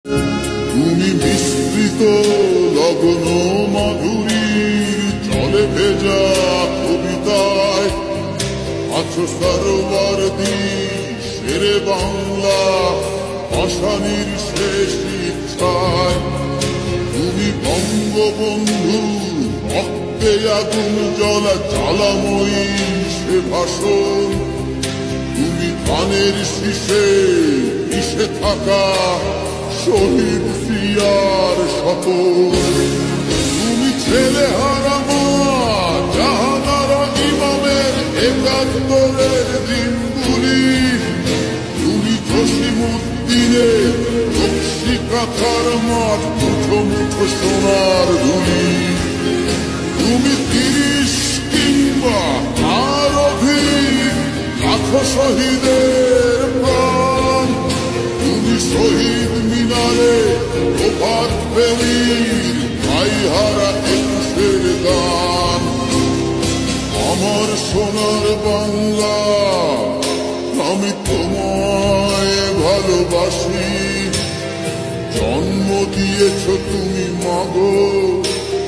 তুমি মিশ্রিত লগ্ন মাধুরীর জলে ভেজা কবিতায় আছো সরোবরদী শেরে বাংলা ভাষানির শেষ ইচ্ছায়। তুমি বঙ্গবন্ধু রক্তে আগুন জ্বলা জ্বালাময়ী সে ভাষণ। তুমি ধানের শীষে মিশে থাকা শহীদ জিয়ার শপথ। তুমি ছেলে হারা মা জাহানারা ইমামের একাত্তরের দিনগুলি। তুমি জসিমউদ্দিনের রক্সি কাঁথার মাঠ মুঠো মুঠো সোনার ধুলি। তুমি ৩০ কিংবা আর অধিক লাখো শহীদের প্রাণ। তুমি শহীদ মিনারে প্রভাত ফেরির গাইহারা একুশের গান। আমার সোনার বাংলা আমি তোমায় ভালোবাসি। জন্ম দিয়েছ তুমি মাগো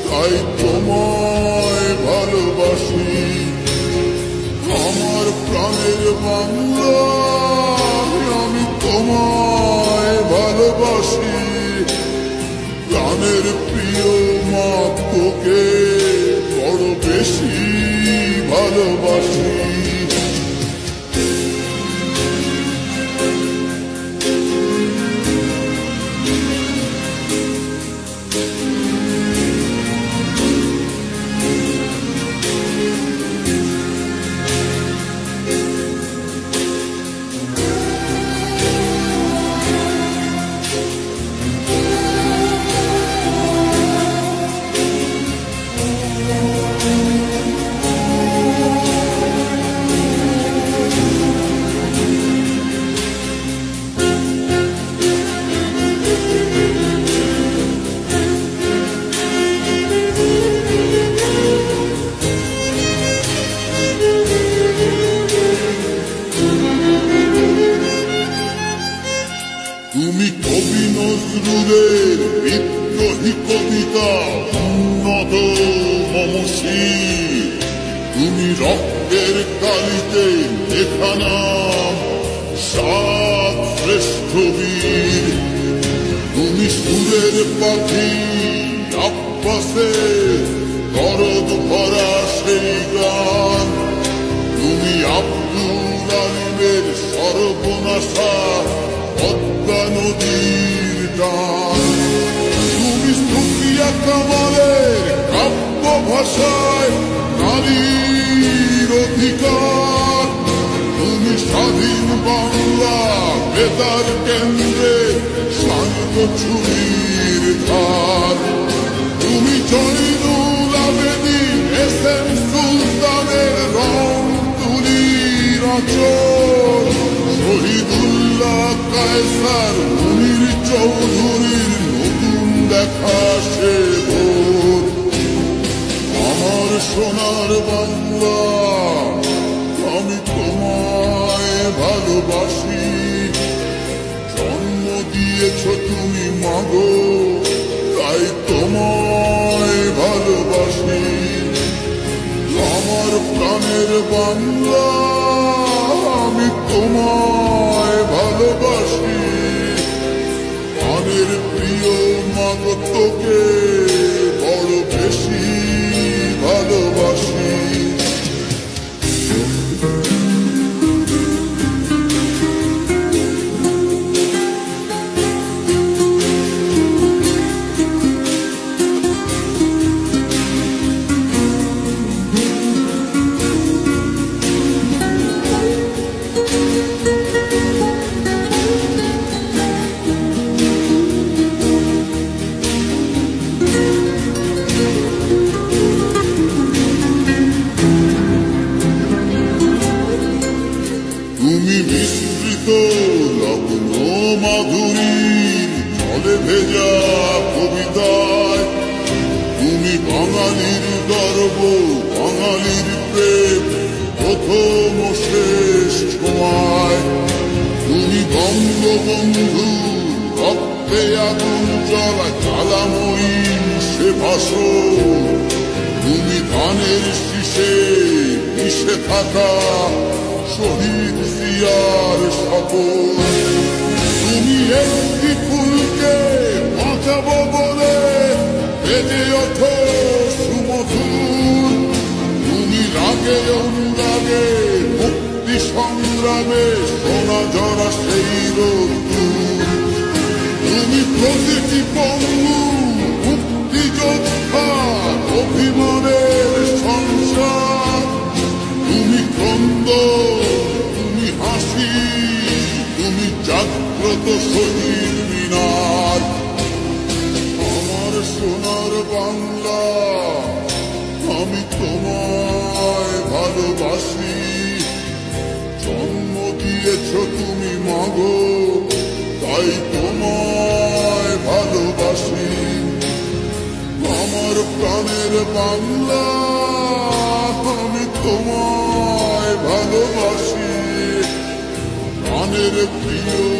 তাই তোমায় ভালোবাসি। আমার প্রাণের বাংলা আমি তোমায় ভালোবাসি। প্রাণের প্রিয় মা তোকে বড় বেশি ভালোবাসি। তুমি কবি নজরুলের বিদ্রোহী কবিতা উন্নত মমসি। তুমি রক্তের কালিতে লেখা নাম সাত শ্রেষ্ঠ বীর। তুমি সুরের পাখি আব্বাসের দরদ ভরা সেই গান। তুমি আব্দুল আলিমের সর্বনাশা পদ্মা নদীর টান। তুমি সুফিয়া কামালের কাব্য ভাষায় নারীর অধিকার। তুমি স্বাধীন বাংলা বেতার কেন্দ্রে শান্ত ছুরির ধার। তুমি জয়নুল আবেদিন এস.এম. সুলতানের রং তুলির আঁচল। শহীদুল্লাহ কায়সার মুনির চৌধুরীর নতুন দেখা সে ভোর। আমার সোনার বাংলা আমি তোমায় ভালোবাসি। জন্ম দিয়েছ তুমি মাগো তাই তোমায় ভালোবাসি। আমার প্রাণের বাংলা আমি তোমায় ভালোবাসি। প্রাণের প্রিয় মাগো তোকে বড় বেশি ভালোবাসি। তুমি মিশ্রিত লগ্ন মাধুরীর জলে ভেজা কবিতায়। তুমি বাঙালির গর্ব বাঙালির প্রেম প্রথম শেষ ছোঁয়ায়। তুমি বঙ্গবন্ধু রক্ত রক্তে আগুন জ্বলা জ্বালাময়ী সে ভাষণ, তুমি ধানের শীষে মিশে থাকা শহীদ জিয়ার শপথ। তুমি একটি ফুলকে বাঁচাবো বলে বেজে ওঠো সুমধুর, তুমি রাগে অনুরাগে মুক্তি সংগ্রামে সোনা ঝরা সেই রোদ্দুর। তুমি প্রতিটি পঙ্গু মুক্তিযোদ্ধা অভিমানের সংসার, তুমি ক্রন্দ, তুমি হাসি, তুমি জাগ্রত শহীদ মিনার। আমার সোনার বাংলা, আমি তোমায় ভালোবাসি, জন্ম দিয়েছ তুমি মাগো, তাই তোমায় ভালোবাসি। আমার প্রাণের বাংলা, আমি তোমায় ভালোবাসি, প্রাণের প্রিয়